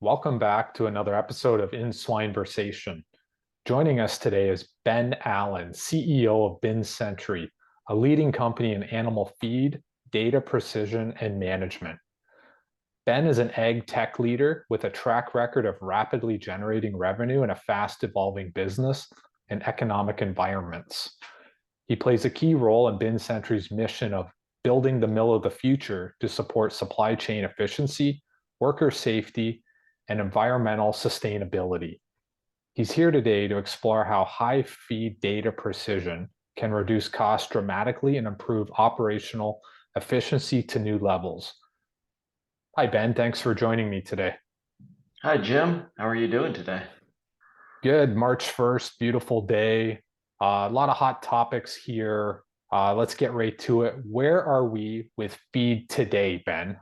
Welcome back to another episode of In Swineversation. Joining us today is Ben Allen, CEO of BinSentry, a leading company in animal feed, data precision, and management. Ben is an ag tech leader with a track record of rapidly generating revenue in a fast evolving business and economic environments. He plays a key role in BinSentry's mission of building the mill of the future to support supply chain efficiency, worker safety, and environmental sustainability. He's here today to explore how high feed data precision can reduce costs dramatically and improve operational efficiency to new levels. Hi, Ben. Thanks for joining me today. Hi, Jim. How are you doing today? Good. March 1st, beautiful day. A lot of hot topics here. Let's get right to it. Where are we with feed today, Ben?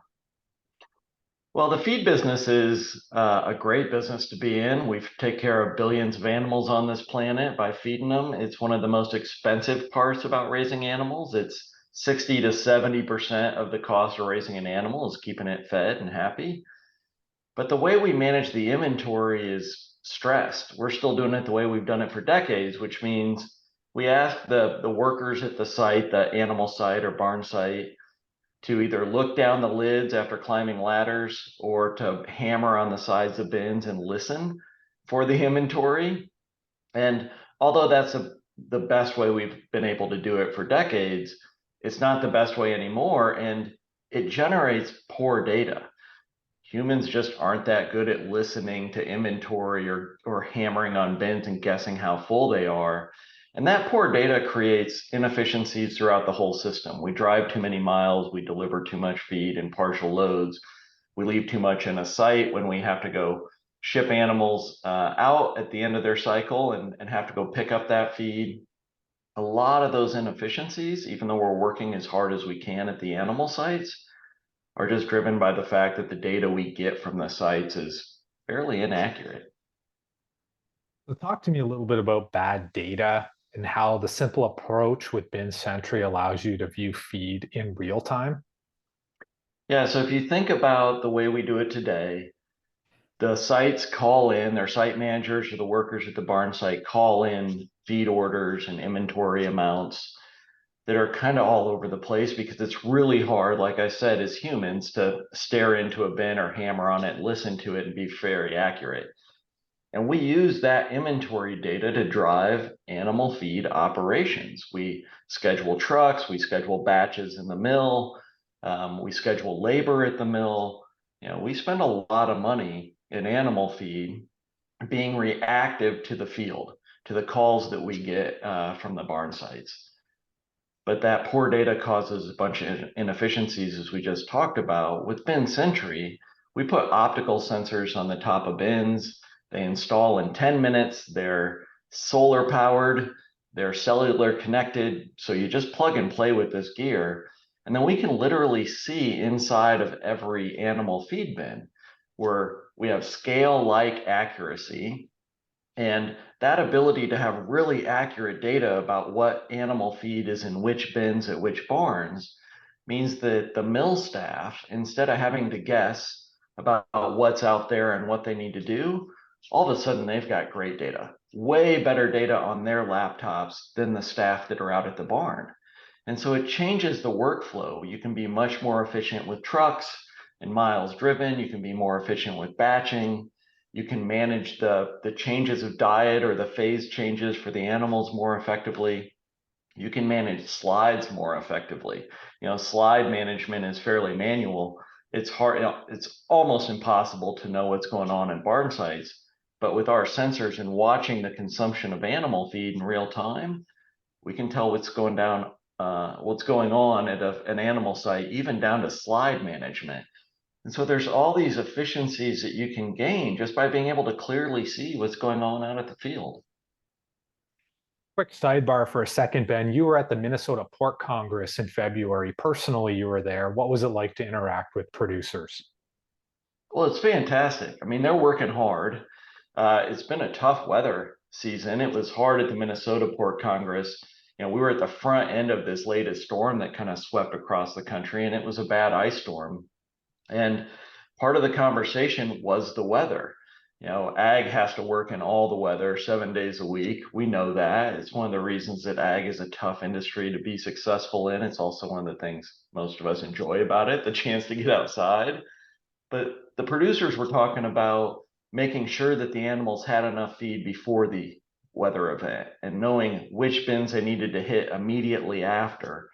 Well, the feed business is a great business to be in. We take care of billions of animals on this planet by feeding them. It's one of the most expensive parts about raising animals. It's 60 to 70% of the cost of raising an animal is keeping it fed and happy. But the way we manage the inventory is stressed. We're still doing it the way we've done it for decades, which means we ask the workers at the site, the animal site or barn site, to either look down the lids after climbing ladders or to hammer on the sides of bins and listen for the inventory. And although that's the best way we've been able to do it for decades, it's not the best way anymore. And it generates poor data. Humans just aren't that good at listening to inventory or hammering on bins and guessing how full they are. And that poor data creates inefficiencies throughout the whole system. We drive too many miles, we deliver too much feed in partial loads, we leave too much in a site when we have to go ship animals out at the end of their cycle and have to go pick up that feed. A lot of those inefficiencies, even though we're working as hard as we can at the animal sites, are just driven by the fact that the data we get from the sites is fairly inaccurate. So talk to me a little bit about bad data and how the simple approach with BinSentry allows you to view feed in real time. Yeah, so if you think about the way we do it today, the sites call in, their site managers or the workers at the barn site call in feed orders and inventory amounts that are kind of all over the place because it's really hard, like I said, as humans to stare into a bin or hammer on it, listen to it, and be very accurate. And we use that inventory data to drive animal feed operations. We schedule trucks, we schedule batches in the mill, we schedule labor at the mill. We spend a lot of money in animal feed being reactive to the field, to the calls that we get from the barn sites. But that poor data causes a bunch of inefficiencies, as we just talked about. With BinSentry, we put optical sensors on the top of bins. They install in 10 minutes. They're solar powered, they're cellular connected. So you just plug and play with this gear. And then we can literally see inside of every animal feed bin where we have scale-like accuracy. And that ability to have really accurate data about what animal feed is in which bins at which barns means that the mill staff, instead of having to guess about what's out there and what they need to do, all of a sudden they've got great data, way better data on their laptops than the staff that are out at the barn. And so it changes the workflow. You can be much more efficient with trucks and miles driven. You can be more efficient with batching. You can manage the changes of diet or the phase changes for the animals more effectively. You can manage slides more effectively. Slide management is fairly manual. It's hard, it's almost impossible to know what's going on in barn sites. But with our sensors and watching the consumption of animal feed in real time, we can tell what's going on at an animal site, even down to slide management. And so there's all these efficiencies that you can gain just by being able to clearly see what's going on out at the field. Quick sidebar for a second, Ben. You were at the Minnesota Pork Congress in February. Personally, you were there. What was it like to interact with producers? Well, it's fantastic. I mean, they're working hard. It's been a tough weather season. It was hard at the Minnesota Pork Congress. We were at the front end of this latest storm that kind of swept across the country, and it was a bad ice storm. And part of the conversation was the weather. Ag has to work in all the weather 7 days a week. We know that. It's one of the reasons that ag is a tough industry to be successful in. It's also one of the things most of us enjoy about it, the chance to get outside. But the producers were talking about making sure that the animals had enough feed before the weather event and knowing which bins they needed to hit immediately after.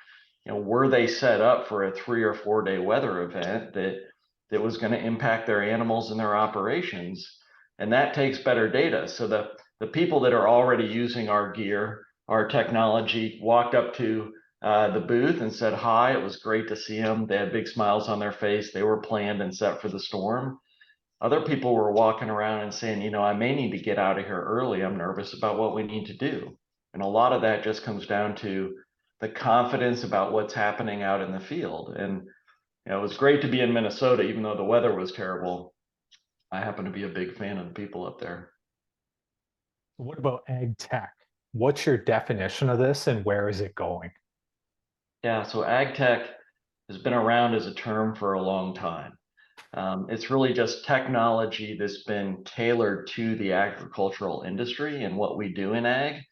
Were they set up for a 3 or 4 day weather event that was going to impact their animals and their operations? And that takes better data. So the people that are already using our gear, our technology, walked up to the booth and said hi. It was great to see them. They had big smiles on their face. They were planned and set for the storm. Other people were walking around and saying, I may need to get out of here early. I'm nervous about what we need to do. And a lot of that just comes down to the confidence about what's happening out in the field. And it was great to be in Minnesota, even though the weather was terrible. I happen to be a big fan of the people up there. What about ag tech? What's your definition of this and where is it going? Yeah, so agtech has been around as a term for a long time. It's really just technology that's been tailored to the agricultural industry and what we do in ag.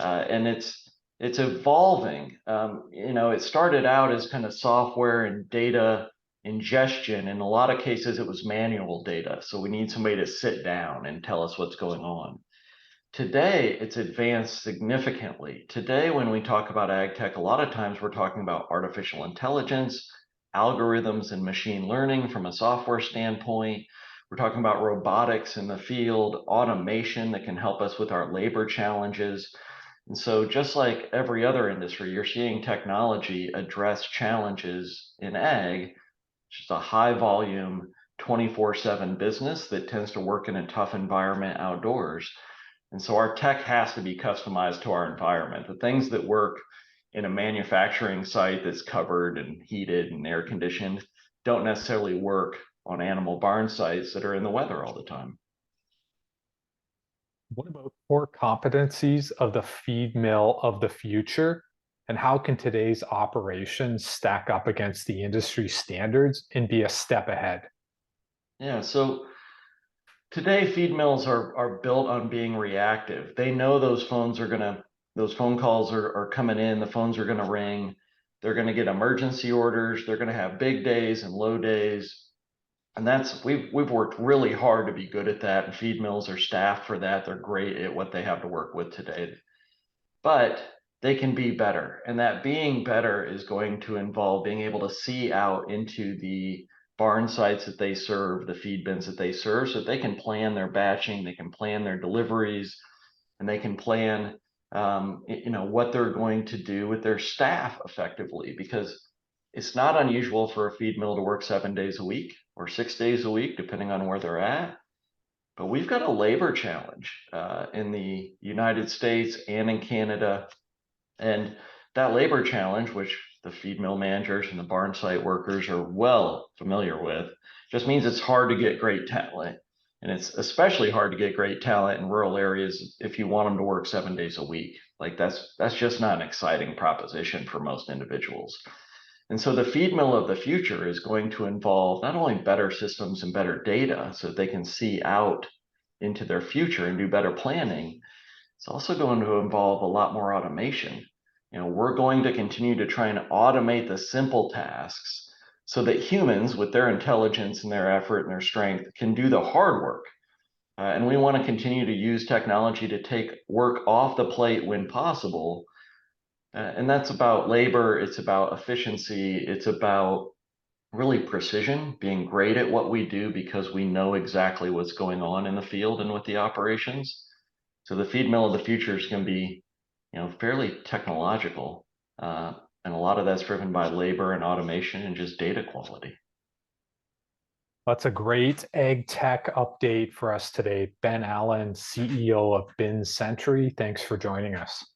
And it's evolving. It started out as kind of software and data ingestion. In a lot of cases, it was manual data. So we need somebody to sit down and tell us what's going on. Today, it's advanced significantly. Today, when we talk about ag tech, a lot of times we're talking about artificial intelligence, algorithms, and machine learning from a software standpoint. We're talking about robotics in the field, automation that can help us with our labor challenges. And so, just like every other industry, you're seeing technology address challenges in ag, which is a high volume, 24/7 business that tends to work in a tough environment outdoors. And so our tech has to be customized to our environment. The things that work in a manufacturing site that's covered and heated and air conditioned don't necessarily work on animal barn sites that are in the weather all the time. What about core competencies of the feed mill of the future? And how can today's operations stack up against the industry standards and be a step ahead? Yeah, so today feed mills are built on being reactive. They know those phone calls are coming in, the phones are gonna ring, they're gonna get emergency orders, they're gonna have big days and low days. And we've worked really hard to be good at that, and feed mills are staffed for that. They're great at what they have to work with today, but they can be better. And that being better is going to involve being able to see out into the barn sites that they serve, the feed bins that they serve, so that they can plan their batching, they can plan their deliveries, and they can plan what they're going to do with their staff effectively, because it's not unusual for a feed mill to work 7 days a week or 6 days a week, depending on where they're at. But we've got a labor challenge in the United States and in Canada. And that labor challenge, which the feed mill managers and the barn site workers are well familiar with, just means it's hard to get great talent. And it's especially hard to get great talent in rural areas if you want them to work 7 days a week. Like that's just not an exciting proposition for most individuals. And so the feed mill of the future is going to involve not only better systems and better data so that they can see out into their future and do better planning. It's also going to involve a lot more automation. We're going to continue to try and automate the simple tasks so that humans, with their intelligence and their effort and their strength, can do the hard work. And we want to continue to use technology to take work off the plate when possible. And that's about labor, it's about efficiency, it's about really precision, being great at what we do because we know exactly what's going on in the field and with the operations. So the feed mill of the future is going to be, fairly technological, and a lot of that's driven by labor and automation and just data quality. That's a great ag tech update for us today. Ben Allen, CEO of BinSentry. Thanks for joining us.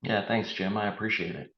Yeah, thanks, Jim. I appreciate it.